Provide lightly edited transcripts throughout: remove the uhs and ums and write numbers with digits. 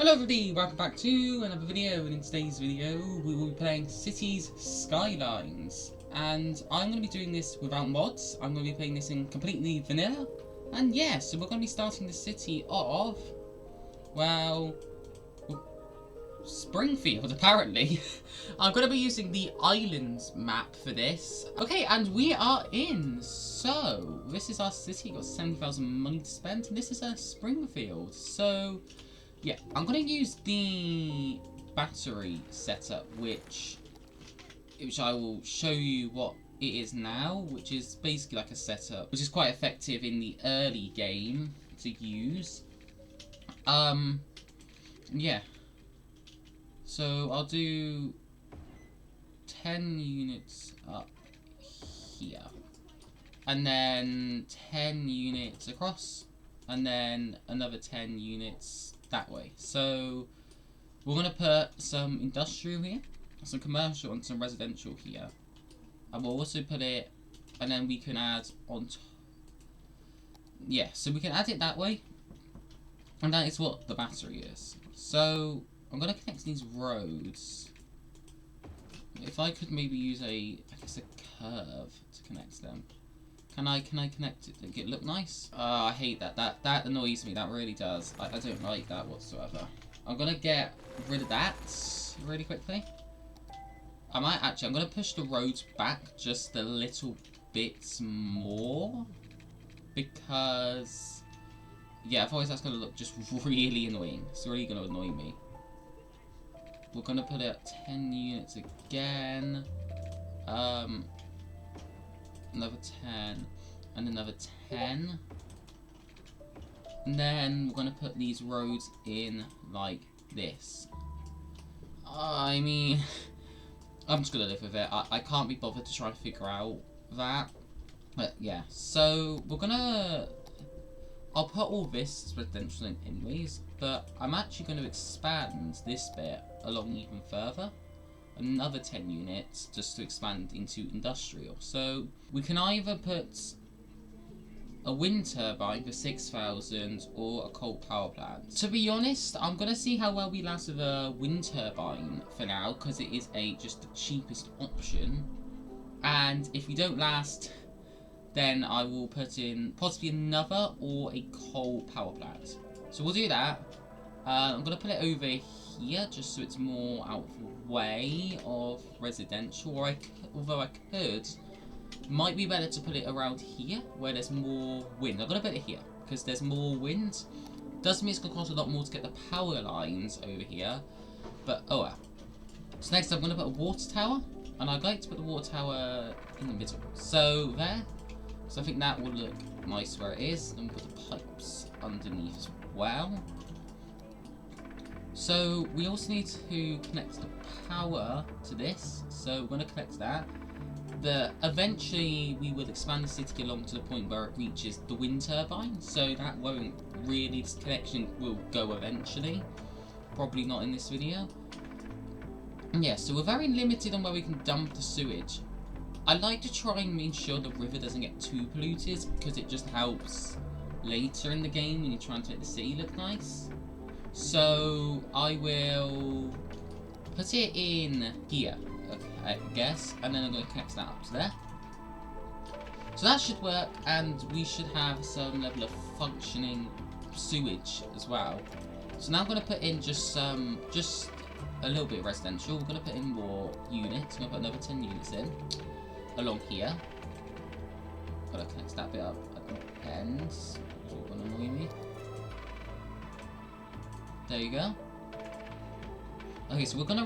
Hello everybody, welcome back to another video, and in today's video we will be playing Cities Skylines. And I'm going to be doing this without mods. I'm going to be playing this in completely vanilla. And yeah, so we're going to be starting the city of, well, Springfield apparently. I'm going to be using the islands map for this. Okay, and we are in. So, this is our city, got 70,000 money to spend, and this is Springfield. So, yeah, I'm going to use the battery setup, which I will show you what it is now, which is basically like a setup, which is quite effective in the early game to use. Yeah. So I'll do 10 units up here, and then 10 units across, and then another 10 units that way. So we're going to put some industrial here, some commercial, and some residential here. And we'll also put it, and then we can add on yeah, so we can add it that way. And that is what the battery is. So I'm going to connect these roads. If I could maybe use I guess a curve to connect them. Can I connect it? Make it look nice? I hate that. That annoys me. That really does. I don't like that whatsoever. I'm gonna get rid of that really quickly. I'm gonna push the roads back just a little bit more, because yeah, otherwise that's gonna look just really annoying. It's really gonna annoy me. We're gonna put it at 10 units again. Another 10, and another 10. And then we're going to put these roads in like this. I mean, I'm just going to live with it. I can't be bothered to try to figure out that. But yeah, so we're going to... I'll put all this as residential in anyways, but I'm actually going to expand this bit along even further. Another 10 units just to expand into industrial. So we can either put a wind turbine for 6,000 or a coal power plant. To be honest, I'm going to see how well we last with a wind turbine for now, because it is just the cheapest option. And if we don't last, then I will put in possibly another or a coal power plant. So we'll do that. I'm going to put it over here just so it's more out of the way of residential, or although I could, might be better to put it around here where there's more wind. I'm going to put it here because there's more wind. Does mean it's going to cost a lot more to get the power lines over here, but oh well. So next I'm going to put a water tower, and I'd like to put the water tower in the middle. So there. So I think that will look nice where it is. Then we'll put the pipes underneath as well. So we also need to connect the power to this. So we're going to connect that. Eventually we will expand the city along to the point where it reaches the wind turbine. So that won't really, this connection will go eventually. Probably not in this video. Yeah, so we're very limited on where we can dump the sewage. I like to try and make sure the river doesn't get too polluted, because it just helps later in the game when you're trying to make the city look nice. So I will put it in here, I guess, and then I'm going to connect that up to there. So that should work, and we should have some level of functioning sewage as well. So now I'm going to put in just a little bit of residential. We're going to put in more units. I'm going to put another 10 units in along here. Got to connect that bit up at the ends, which is going to annoy me. There you go. Okay, so we're gonna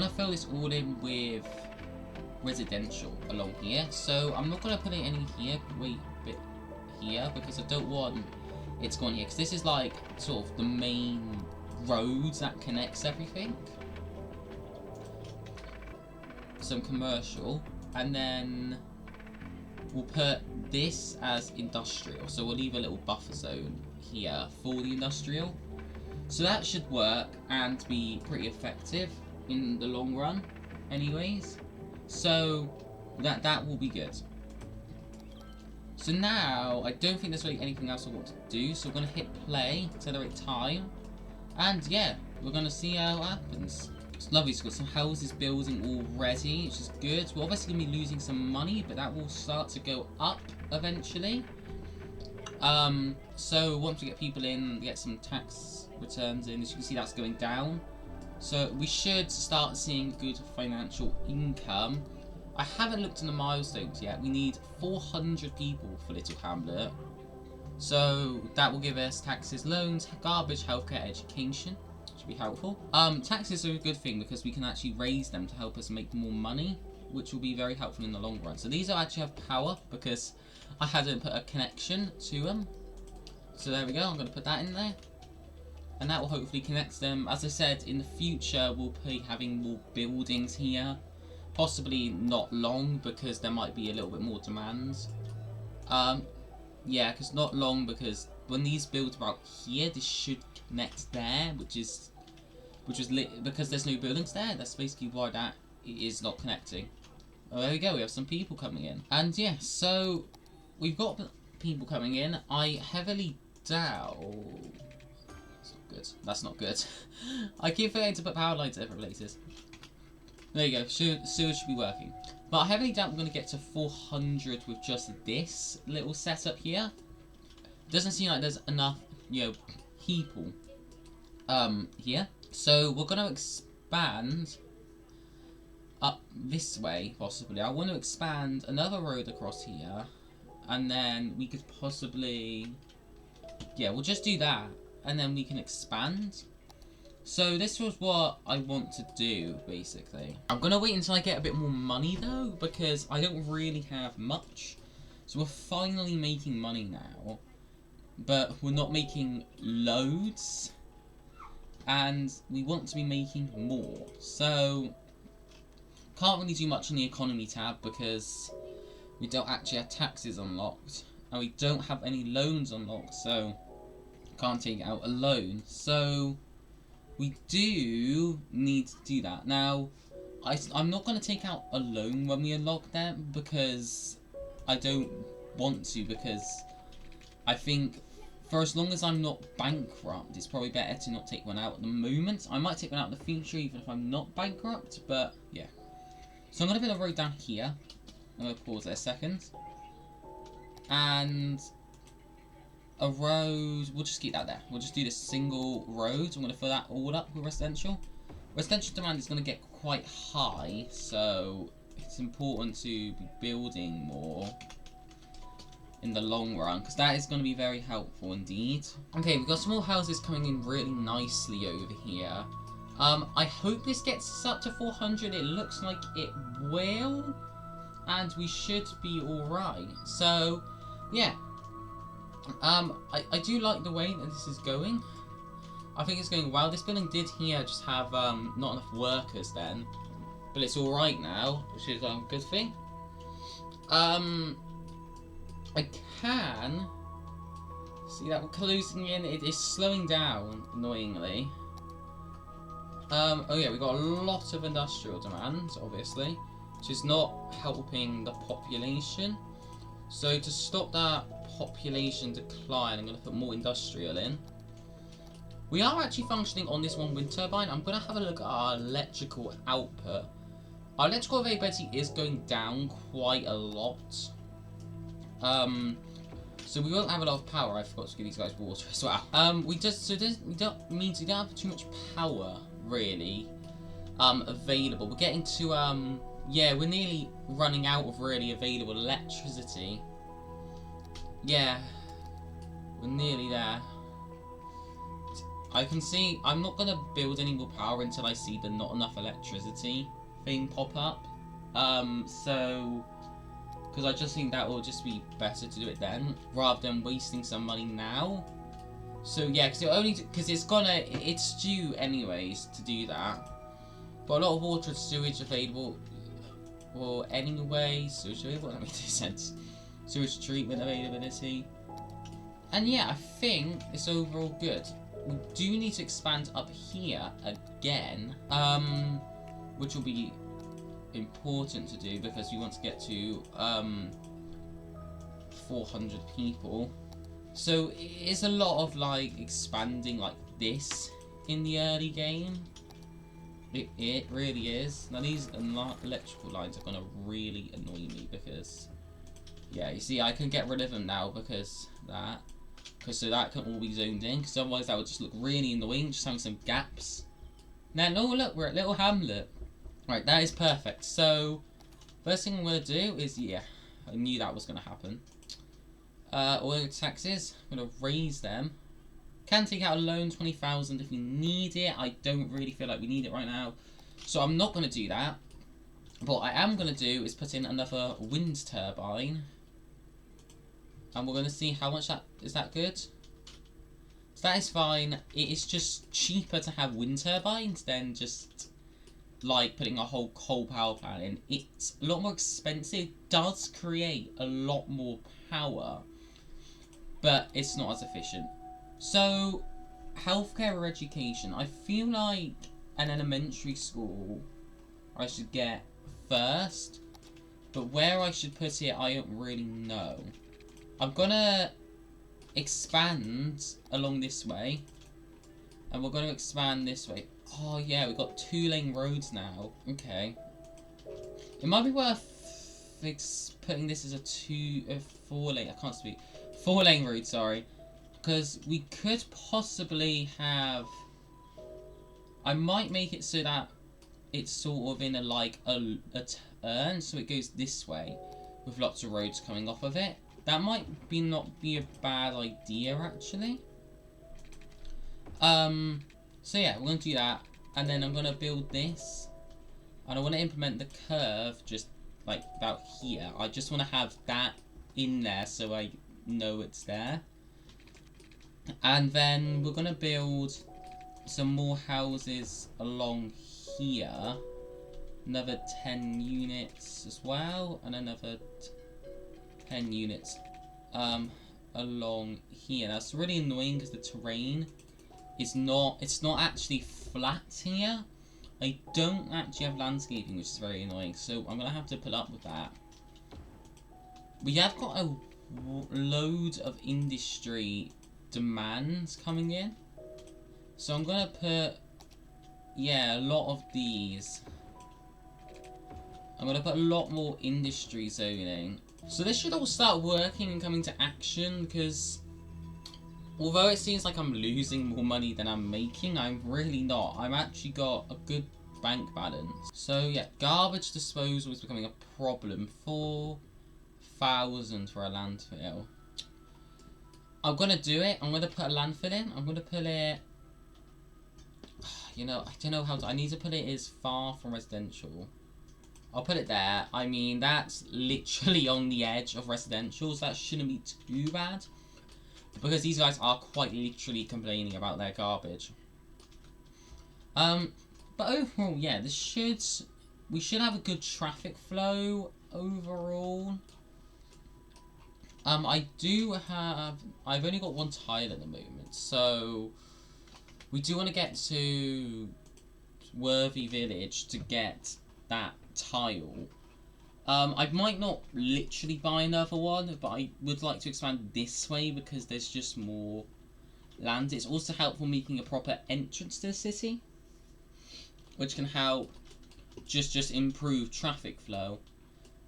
fill this all in with residential along here. So I'm not gonna put it any here. Wait a bit here, because I don't want it to go on here, because this is like sort of the main roads that connects everything. Some commercial, and then we'll put this as industrial. So we'll leave a little buffer zone here for the industrial. So that should work and be pretty effective in the long run anyways. So that will be good. So now, I don't think there's really anything else I want to do, so we're going to hit play, accelerate time, and yeah, we're going to see how it happens. It's lovely, it's got some houses building already, which is good. We're obviously going to be losing some money, but that will start to go up eventually. So once we get people in, get some tax returns in, as you can see that's going down. So we should start seeing good financial income. I haven't looked in the milestones yet. We need 400 people for Little Hamlet. So that will give us taxes, loans, garbage, healthcare, education. Should be helpful. Taxes are a good thing because we can actually raise them to help us make more money, which will be very helpful in the long run. So these will actually have power because I hadn't put a connection to them. So there we go, I'm going to put that in there. And that will hopefully connect them. As I said, in the future we'll be having more buildings here. Possibly not long because there might be a little bit more demands. Yeah, because not long because when these builds are out here, this should connect there, which was lit because there's no buildings there. That's basically why that is not connecting. Oh, there we go. We have some people coming in, and yeah, so we've got people coming in. I heavily doubt. That's not good. That's not good. I keep forgetting to put power lines at different places. There you go, sewer should be working. But I heavily doubt we're going to get to 400 with just this little setup here. Doesn't seem like there's enough, people here. So we're going to expand up this way, possibly. I want to expand another road across here. And then we could possibly... Yeah, we'll just do that. And then we can expand. So this was what I want to do, basically. I'm going to wait until I get a bit more money, though, because I don't really have much. So we're finally making money now, but we're not making loads, and we want to be making more. So, can't really do much on the economy tab, because we don't actually have taxes unlocked, and we don't have any loans unlocked, so can't take out a loan. So... we do need to do that. Now, I'm not going to take out a loan when we unlock them because I don't want to, because I think for as long as I'm not bankrupt, it's probably better to not take one out at the moment. I might take one out in the future even if I'm not bankrupt, but yeah. So I'm going to build a road down here. I'm going to pause there a second. And... a road, we'll just keep that there. We'll just do this single road. I'm going to fill that all up with residential. Residential demand is going to get quite high, so it's important to be building more in the long run, because that is going to be very helpful indeed. Okay, we've got some more houses coming in really nicely over here. I hope this gets us up to 400. It looks like it will, and we should be alright. So, yeah. I do like the way that this is going. I think it's going well. This building did here just have not enough workers then, but it's alright now, which is a good thing. I can see that we're closing in. It is slowing down, annoyingly. Oh yeah, we've got a lot of industrial demand, obviously, which is not helping the population. So to stop that population decline, I'm going to put more industrial in. We are actually functioning on this one wind turbine. I'm going to have a look at our electrical output. Our electrical availability is going down quite a lot. So we won't have a lot of power. I forgot to give these guys water as well. We don't have too much power really available. We're getting to yeah, we're nearly running out of really available electricity. Yeah, we're nearly there. I can see, I'm not going to build any more power until I see the not enough electricity thing pop up. So, because I just think that will just be better to do it then, rather than wasting some money now. So yeah, because it's due anyways to do that. But a lot of water and sewage available. Well, anyway, sewage available, that makes sense. Sewage treatment availability. And yeah, I think it's overall good. We do need to expand up here again, which will be important to do because we want to get to 400 people. So it's a lot of like expanding like this in the early game. It really is. Now these electrical lines are gonna really annoy me because, yeah, you see I can get rid of them now because so that can all be zoomed in, because otherwise that would just look really annoying, just having some gaps. Now, no, look, we're at Little Hamlet. Right, that is perfect. So, first thing I'm going to do is, yeah, I knew that was going to happen. Oil taxes, I'm going to raise them. Can take out a loan, 20,000 if we need it. I don't really feel like we need it right now, so I'm not going to do that. What I am going to do is put in another wind turbine. And we're going to see how much that... Is that good? So that is fine. It is just cheaper to have wind turbines than just, like, putting a whole coal power plant in. It's a lot more expensive. It does create a lot more power, but it's not as efficient. So, healthcare or education. I feel like an elementary school I should get first, but where I should put it, I don't really know. I'm gonna expand along this way, and we're gonna expand this way. Oh yeah, we've got 2-lane roads now. Okay, it might be worth putting this as a 4-lane. I can't speak. 4-lane road, sorry, because we could possibly have. I might make it so that it's sort of in a turn, so it goes this way with lots of roads coming off of it. That might not be a bad idea, actually. So yeah, we're going to do that. And then I'm going to build this. And I want to implement the curve just, like, about here. I just want to have that in there so I know it's there. And then we're going to build some more houses along here. Another 10 units as well. And another 10 units along here. That's really annoying because the terrain is it's not actually flat here. I don't actually have landscaping, which is very annoying, so I'm gonna have to put up with that. We have got a load of industry demands coming in, so I'm gonna put, yeah, a lot of these. I'm gonna put a lot more industry zoning. So this should all start working and coming to action, because although it seems like I'm losing more money than I'm making, I'm really not. I've actually got a good bank balance. So yeah, garbage disposal is becoming a problem. 4,000 for a landfill. I'm gonna do it. I'm gonna put a landfill in. I'm gonna put it, you know, I don't know how to, I need to put it as far from residential. I'll put it there. I mean, that's literally on the edge of residential, so that shouldn't be too bad. Because these guys are quite literally complaining about their garbage. But overall, yeah, we should have a good traffic flow overall. I've only got one tile at the moment, so we do want to get to Worthy Village to get that tile. I might not literally buy another one, but I would like to expand this way because there's just more land. It's also helpful making a proper entrance to the city, which can help just improve traffic flow.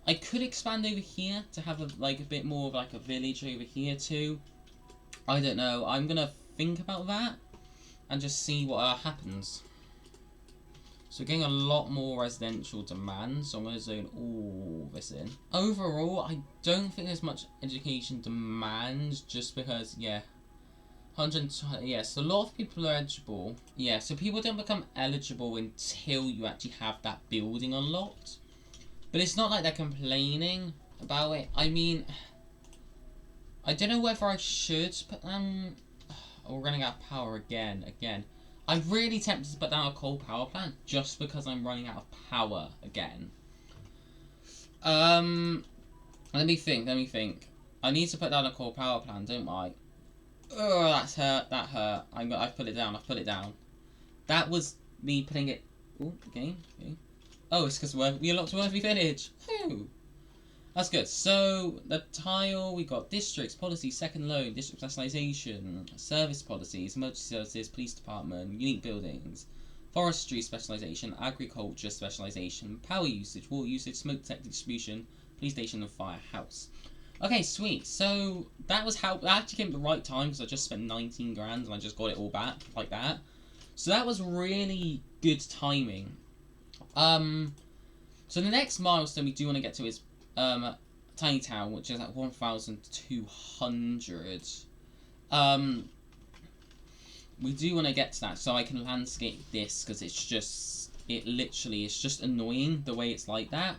I could expand over here to have a bit more of like a village over here too. I don't know. I'm gonna think about that and just see what happens. So we're getting a lot more residential demand, so I'm going to zone all this in. Overall, I don't think there's much education demand, just because, yeah, 120, yeah, so a lot of people are eligible. Yeah, so people don't become eligible until you actually have that building unlocked. But it's not like they're complaining about it. I mean, I don't know whether I should put them... Oh, we're running out of power again. I'm really tempted to put down a coal power plant just because I'm running out of power again. Let me think. I need to put down a coal power plant, don't I? Oh, that hurt. I've put it down. That was me putting it... Oh, okay. Oh, it's because we unlocked Worthy Village. Whew. That's good. So the tile, we got districts, policy, second loan, district specialisation, service policies, emergency services, police department, unique buildings, forestry specialisation, agriculture specialisation, power usage, water usage, smoke detector distribution, police station and firehouse. Okay, sweet. So that was how that actually came at the right time because I just spent 19 grand and I just got it all back like that. So that was really good timing. So the next milestone we do want to get to is Tiny Town, which is at 1,200. We do want to get to that, so I can landscape this, because it's just, it literally is just annoying the way it's like that.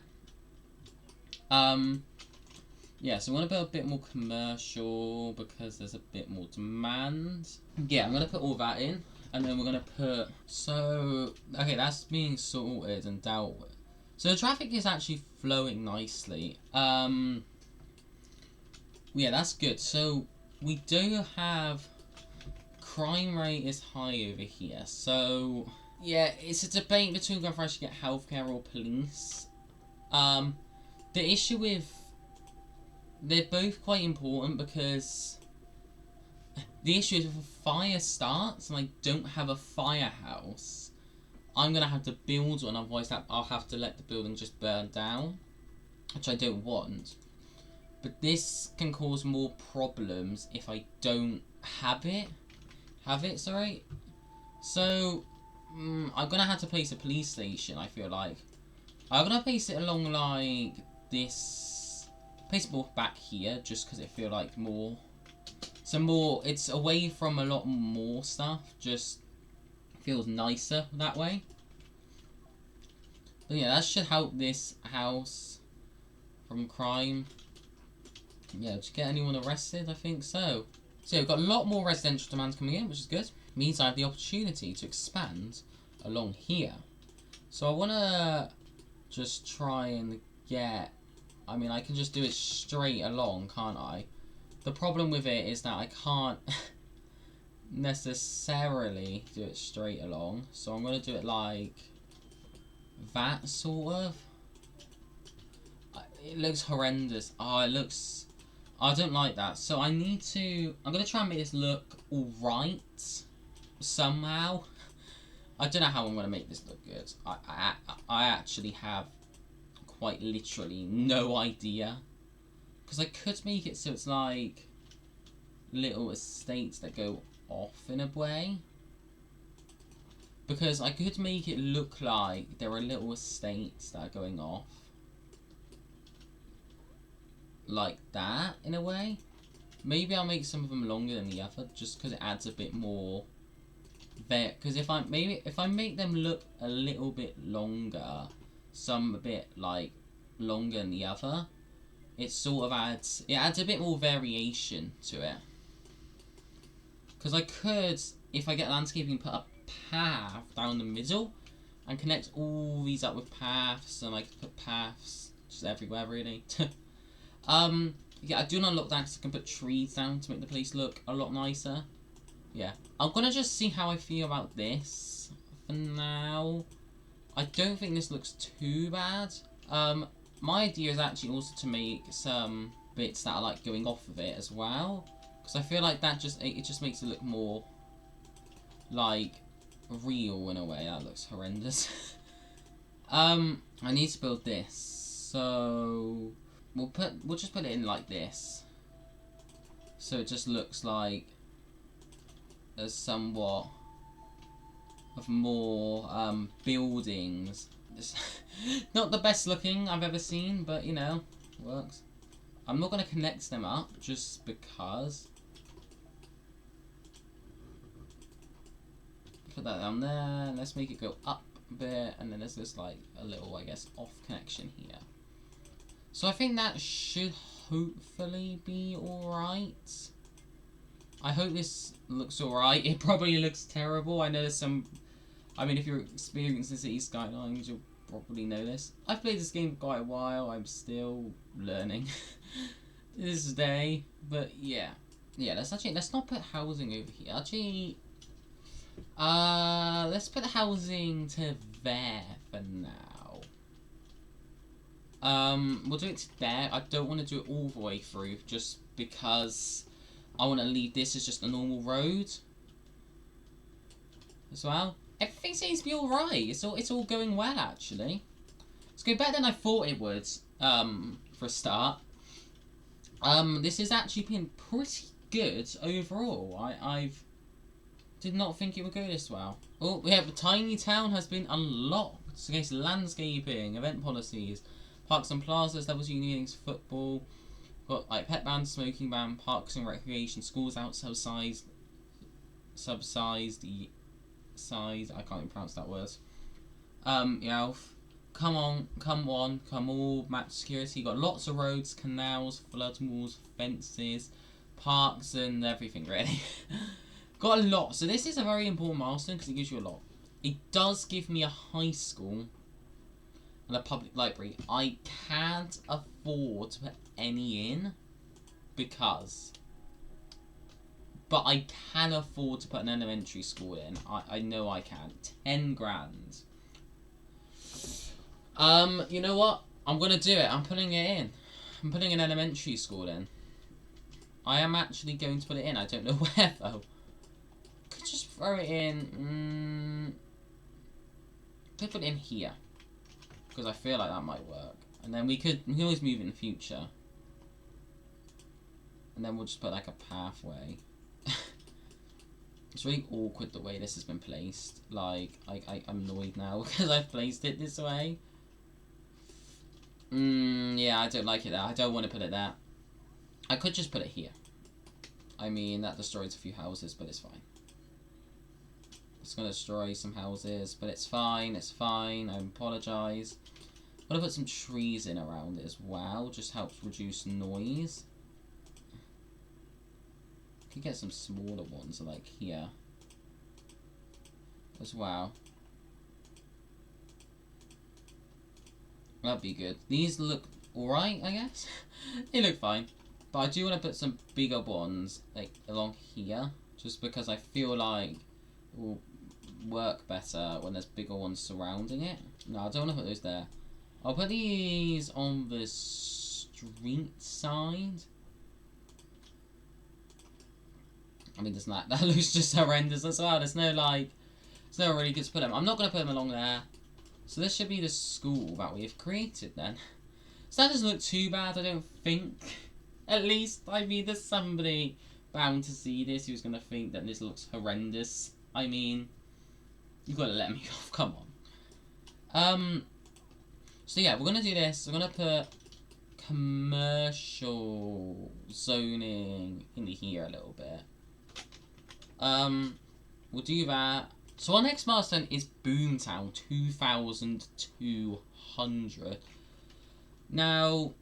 Yeah, so I want to build a bit more commercial, because there's a bit more demand. Yeah, I'm going to put all that in, and then we're going to put, so, okay, that's being sorted and dealt with. So the traffic is actually flowing nicely. Yeah, that's good. So we do have crime rate is high over here. So yeah, it's a debate between whether I should get healthcare or police. The issue with they're both quite important because the issue is if a fire starts and I don't have a firehouse, I'm going to have to build one, otherwise I'll have to let the building just burn down, which I don't want. But this can cause more problems if I don't have it. Sorry. So, I'm going to have to place a police station, I feel like. I'm going to place it along, like, this. Place it more back here, just because it feels like more. So more, it's away from a lot more stuff, just feels nicer that way. But yeah, that should help this house from crime. Yeah, did you get anyone arrested? I think so. So we've got a lot more residential demands coming in, which is good. Means I have the opportunity to expand along here. So I want to just try and get... I mean, I can just do it straight along, can't I? The problem with it is that I can't necessarily do it straight along. So I'm going to do it like that, sort of. It looks horrendous. Oh, it looks... I don't like that. So I need to... I'm going to try and make this look alright. Somehow. I don't know how I'm going to make this look good. I actually have quite literally no idea. Because I could make it so it's like little estates that go off in a way. Because I could make it look like there are little estates that are going off. Like that, in a way. Maybe I'll make some of them longer than the other, just because it adds a bit more there. Because if I make them look a little bit longer, some a bit like longer than the other, it sort of adds a bit more variation to it. Because I could, if I get landscaping, put a path down the middle and connect all these up with paths, and I could put paths just everywhere really. Yeah, I do not look that because I can put trees down to make the place look a lot nicer. Yeah, I'm gonna just see how I feel about this for now. I don't think this looks too bad. My idea is actually also to make some bits that are like going off of it as well, because I feel like that it just makes it look more like real in a way. That looks horrendous. I need to build this, so we'll just put it in like this, so it just looks like there's somewhat of more buildings. It's not the best looking I've ever seen, but you know, works. I'm not going to connect them up just because. Put that down there. Let's make it go up a bit, and then there's just like a little, I guess, off connection here. So I think that should hopefully be alright. I hope this looks alright. It probably looks terrible. I know there's some... I mean, if you're experienced in City Skylines, you'll probably know this. I've played this game for quite a while. I'm still learning to this day. But yeah. Yeah, let's not put housing over here. Actually, let's put housing to there for now. We'll do it to there. I don't want to do it all the way through, just because I want to leave this as just a normal road as well. Everything seems to be alright. It's all going well, actually. It's going better than I thought it would, for a start. This has actually been pretty good overall. I did not think it would go this well. Oh, we have a tiny town has been unlocked. Against landscaping, event policies, parks and plazas, levels unions, football. Got like pet ban, smoking ban, parks and recreation, schools outside subsized size. I can't even pronounce that word. Yelf. Come on, come all, match security. Got lots of roads, canals, flood walls, fences, parks, and everything, really. Got a lot. So this is a very important milestone because it gives you a lot. It does give me a high school and a public library. I can't afford to put any in because... But I can afford to put an elementary school in. I know I can. 10 grand. You know what? I'm gonna do it. I'm putting it in. I'm putting an elementary school in. I am actually going to put it in. I don't know where though. Could just throw it in. Could put it in here because I feel like that might work. And then we can always move it in the future. And then we'll just put like a pathway. It's really awkward the way this has been placed. Like, I'm annoyed now because I've placed it this way. Yeah, I don't like it there. I don't want to put it there. I could just put it here. I mean, that destroys a few houses, but it's fine. It's going to destroy some houses, but it's fine. It's fine. I apologise. I'm going to put some trees in around it as well. Just helps reduce noise. Could get some smaller ones like here as well. That'd be good. These look alright, I guess. They look fine. But I do want to put some bigger ones like along here, just because I feel like it will work better when there's bigger ones surrounding it. No, I don't want to put those there. I'll put these on the street side. I mean, doesn't that looks just horrendous as well. There's no like, it's no really good to put them. I'm not going to put them along there. So this should be the school that we've created then. So that doesn't look too bad, I don't think. At least, I mean, there's somebody bound to see this who's going to think that this looks horrendous. I mean, you've got to let me off, come on. So yeah, we're going to do this. We're going to put commercial zoning into here a little bit. We'll do that. So our next milestone is Boomtown 2200. Now,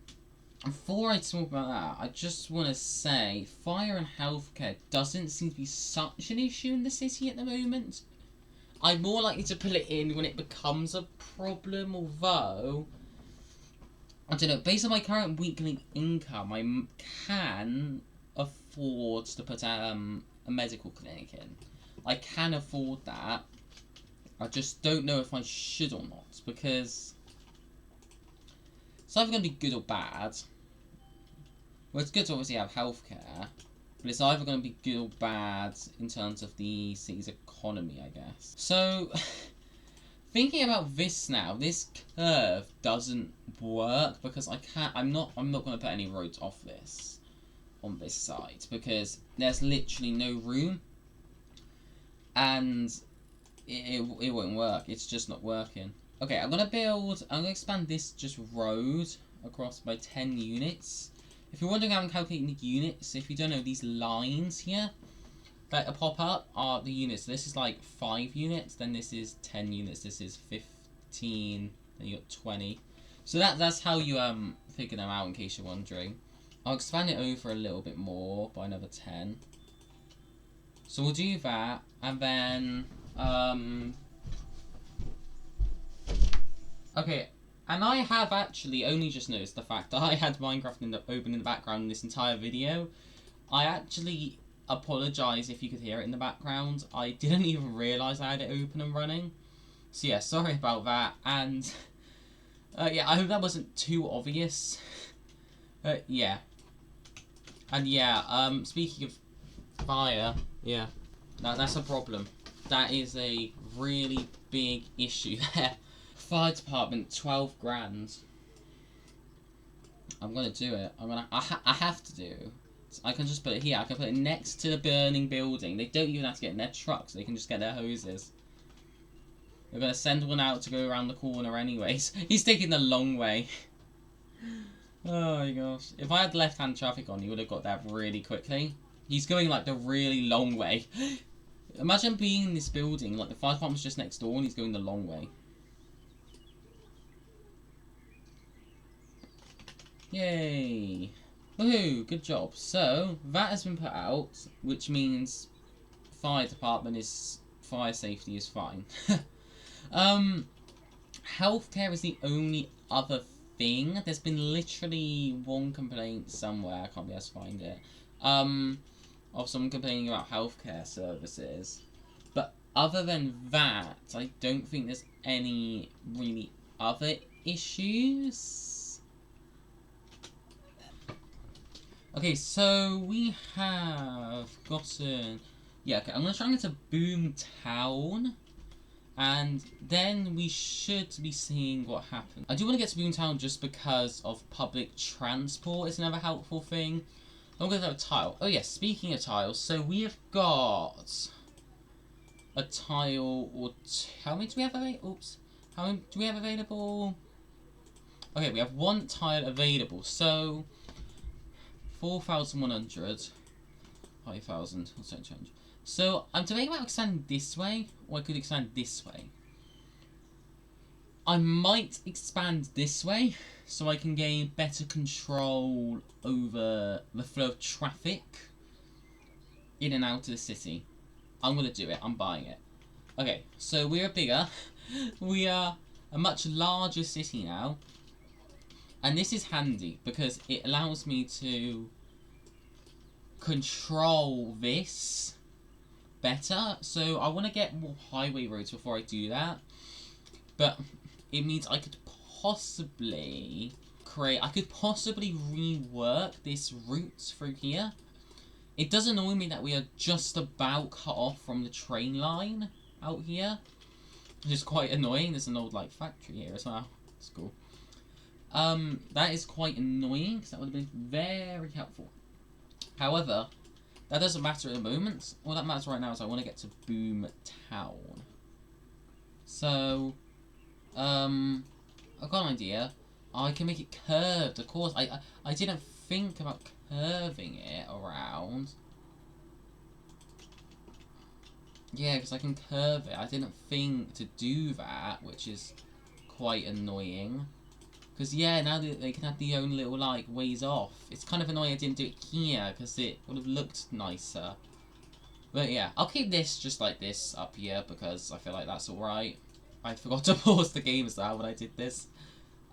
before I talk about that, I just want to say fire and healthcare doesn't seem to be such an issue in the city at the moment. I'm more likely to put it in when it becomes a problem, although I don't know, based on my current weekly income, I can afford to put a medical clinic in. I can afford that. I just don't know if I should or not, because it's either going to be good or bad. Well, it's good to obviously have healthcare, but it's either going to be good or bad in terms of the city's economy, I guess. So, thinking about this now, this curve doesn't work because I'm not going to put any roads off this on this side because there's literally no room. And it won't work. It's just not working. Okay, I'm going to expand this just road across by 10 units. If you're wondering how I'm calculating the units, if you don't know, these lines here that pop up are the units. So this is like 5 units, then this is 10 units, this is 15, then you got 20. So that's how you figure them out in case you're wondering. I'll expand it over a little bit more by another 10. So we'll do that, and then, okay, and I have actually only just noticed the fact that I had Minecraft open in the background in this entire video. I actually apologise if you could hear it in the background. I didn't even realise I had it open and running. So yeah, sorry about that, and Yeah, I hope that wasn't too obvious. Yeah. And yeah, speaking of fire, yeah, that's a problem. That is a really big issue there. Fire department, 12 grand. I'm gonna do it. I have to do. So I can just put it here. I can put it next to the burning building. They don't even have to get in their trucks. They can just get their hoses. We're gonna send one out to go around the corner anyways. He's taking the long way. Oh my gosh. If I had left-hand traffic on, he would have got that really quickly. He's going like the really long way. Imagine being in this building, like the fire department's just next door and he's going the long way. Yay. Woohoo, good job. So, that has been put out, which means fire safety is fine. Healthcare is the only other thing. There's been literally one complaint somewhere, I can't be able to find it, of someone complaining about healthcare services. But other than that, I don't think there's any really other issues. Okay, so we have gotten... Yeah, okay, I'm going to try and get to Boom Town. And then we should be seeing what happens. I do want to get to Boomtown just because of public transport is another helpful thing. I'm going to have a tile. Oh yes, speaking of tiles, so we have got a tile or two. How many do we have available? Oops. How many do we have available? Okay, we have one tile available. So 4,100. 5,000. What's that change? So, I'm debating about expanding this way, or I could expand this way. I might expand this way, so I can gain better control over the flow of traffic in and out of the city. I'm going to do it. I'm buying it. Okay, so we are bigger. We are a much larger city now. And this is handy, because it allows me to control this better. So I want to get more highway roads before I do that, but it means I could possibly rework this route through here. It does annoy me that we are just about cut off from the train line out here, which is quite annoying. There's an old like factory here as well. It's cool. That is quite annoying because that would have been very helpful. However, that doesn't matter at the moment. All that matters right now is I want to get to Boom Town. So, I've got an idea. I can make it curved, of course. I didn't think about curving it around. Yeah, because I can curve it. I didn't think to do that, which is quite annoying. Because, yeah, now they can have their own little, like, ways off. It's kind of annoying I didn't do it here, because it would have looked nicer. But, yeah, I'll keep this just like this up here, because I feel like that's alright. I forgot to pause the game as well when I did this.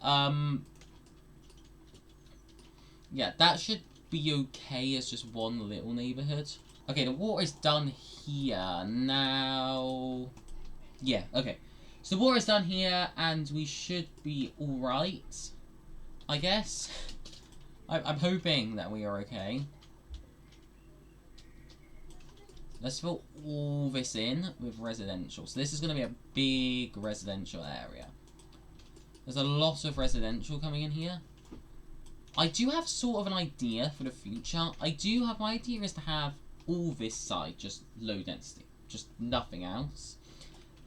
Yeah, that should be okay as just one little neighbourhood. Okay, the water is done here. Now... Yeah, okay. So the water is done here, and we should be alright, I guess. I'm hoping that we are okay. Let's fill all this in with residential. So this is going to be a big residential area. There's a lot of residential coming in here. I do have sort of an idea for the future. My idea is to have all this side just low density. Just nothing else.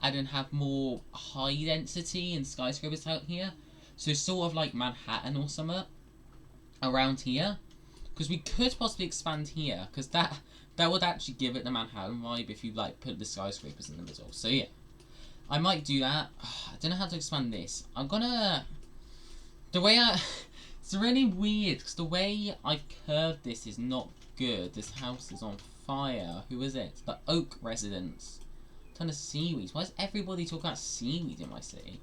And then have more high density and skyscrapers out here. So sort of like Manhattan or something around here. Because we could possibly expand here. Because that would actually give it the Manhattan vibe if you like put the skyscrapers in the middle. So yeah. I might do that. I don't know how to expand this. I'm gonna... It's really weird because the way I curved this is not good. This house is on fire. Who is it? The Oak Residence. Ton of seaweed. Why is everybody talking about seaweed in my city?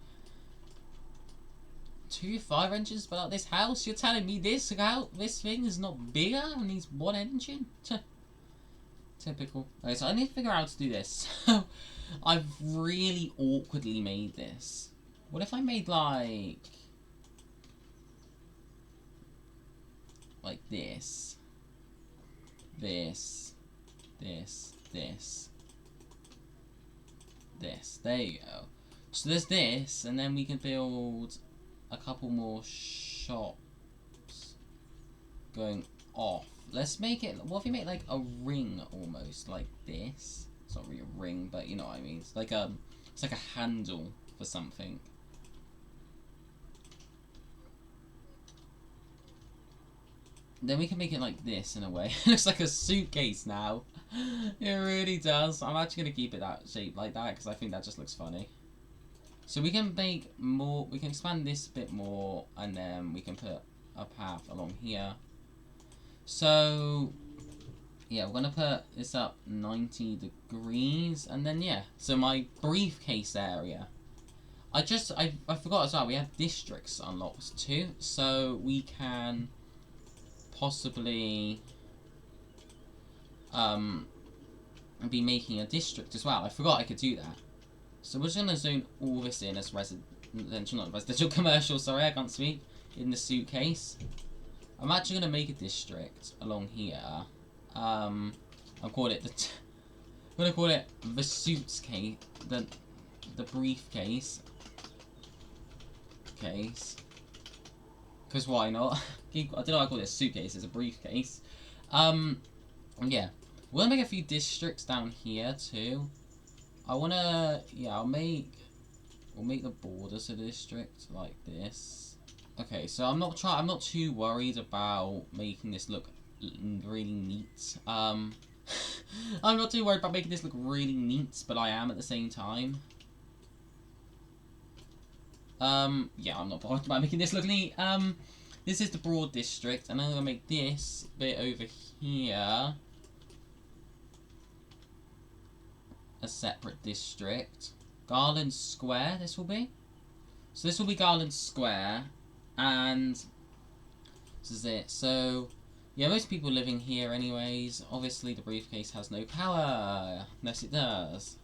2 fire engines about this house? You're telling me this thing is not bigger and needs 1 engine? Typical. Okay, so I need to figure out how to do this. So I've really awkwardly made this. What if I made like like this. This. This. This. This. There you go. So there's this, and then we can build a couple more shops going off. Let's make it, what if we make like a ring almost, like this? It's not really a ring, but you know what I mean. It's like a handle for something. Then we can make it like this in a way. It looks like a suitcase now. It really does. I'm actually going to keep it that shape like that because I think that just looks funny. So we can make more, we can expand this a bit more, and then we can put a path along here. So yeah, we're going to put this up 90 degrees, and then yeah, so my briefcase area. I forgot as well, we have districts unlocked too, so we can possibly be making a district as well. I forgot I could do that. So we're just going to zone all this in as residential, commercial, sorry, I can't speak, in the suitcase. I'm actually going to make a district along here. I'll call it I'm going to call it the suitcase, the briefcase. Case. Because why not? I don't know why I call it a suitcase, it's a briefcase. Yeah. We'll make a few districts down here too. I wanna, yeah, we'll make the borders of the district like this. Okay, so I'm not too worried about making this look really neat. I'm not too worried about making this look really neat, but I am at the same time. Yeah, I'm not bothered about making this look neat. This is the broad district, and I'm gonna make this bit over here a separate district. Garland Square, this will be. So this will be Garland Square, and this is it. So, yeah, most people living here anyways. Obviously, the briefcase has no power. Yes, it does.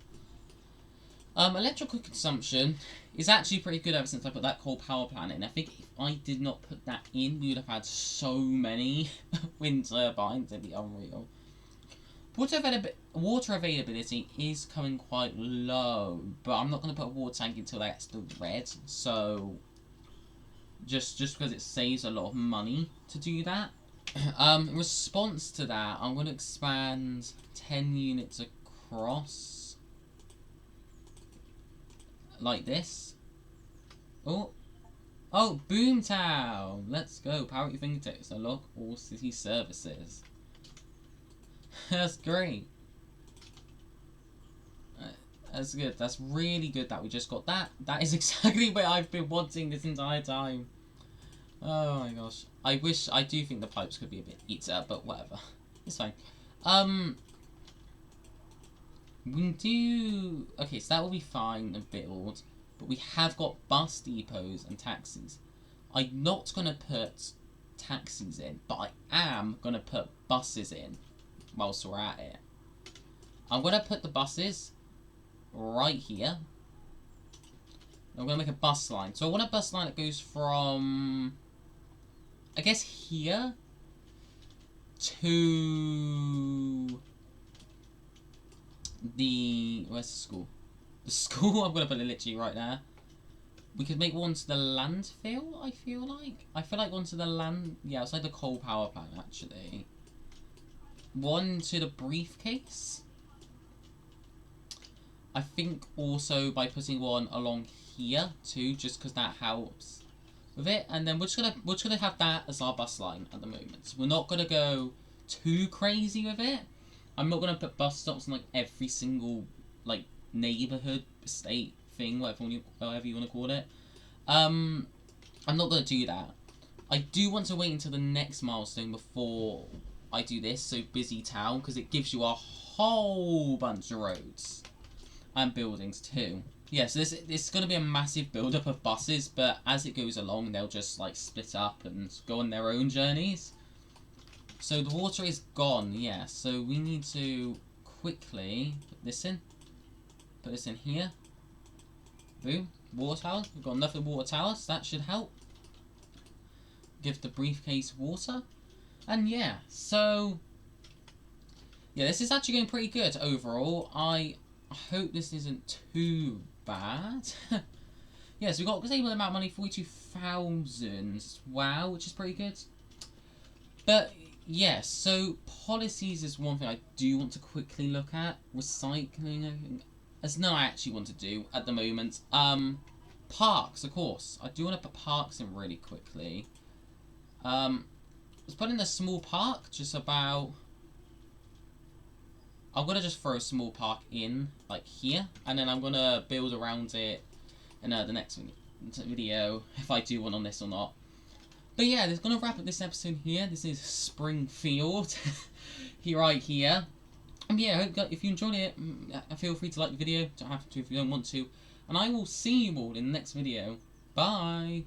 Electrical consumption is actually pretty good ever since I put that coal power plant in. I think if I did not put that in, we would have had so many wind turbines. It'd be unreal. Water availability is coming quite low, but I'm not going to put a water tank until that's the red. So, just because it saves a lot of money to do that. In response to that, I'm going to expand 10 units across. Like this. Oh, Boomtown! Let's go. Power at your fingertips. Unlock all city services. That's great. That's good. That's really good that we just got that. That is exactly what I've been wanting this entire time. Oh my gosh. I do think the pipes could be a bit easier, but whatever. It's fine. We do... Okay, so that will be fine to build. But we have got bus depots and taxis. I'm not going to put taxis in, but I am going to put buses in whilst we're at it. I'm going to put the buses right here. I'm going to make a bus line. So I want a bus line that goes from, I guess, here to the... Where's the school? The school, I'm going to put it literally right there. We could make one to the landfill, I feel like. I feel like one to the land... Yeah, it's like the coal power plant, actually. One to the briefcase. I think also by putting one along here, too, just because that helps with it. And then we're just gonna have that as our bus line at the moment. So we're not going to go too crazy with it. I'm not going to put bus stops in, like, every single, like, neighbourhood, estate thing, whatever you want to call it. I'm not going to do that. I do want to wait until the next milestone before I do this, so Busy Town, because it gives you a whole bunch of roads and buildings too. Yeah, so this is going to be a massive build-up of buses, but as it goes along, they'll just, like, split up and go on their own journeys. So the water is gone, yeah, so we need to quickly put this in. Put this in here. Boom. Water towers. We've got enough of water towers. That should help. Give the briefcase water. And yeah, so yeah, this is actually going pretty good overall. I hope this isn't too bad. Yeah, so we got the same amount of money, 42,000. Wow, which is pretty good. But yeah, so policies is one thing I do want to quickly look at. Recycling, as no, I actually want to do at the moment. Parks, of course. I do want to put parks in really quickly. Let's put in a small park, just about. I'm gonna just throw a small park in, like here, and then I'm gonna build around it in the next video, if I do one on this or not. But yeah, that's gonna wrap up this episode here. This is Springfield, right here. And yeah, if you enjoyed it, feel free to like the video. Don't have to if you don't want to. And I will see you all in the next video. Bye!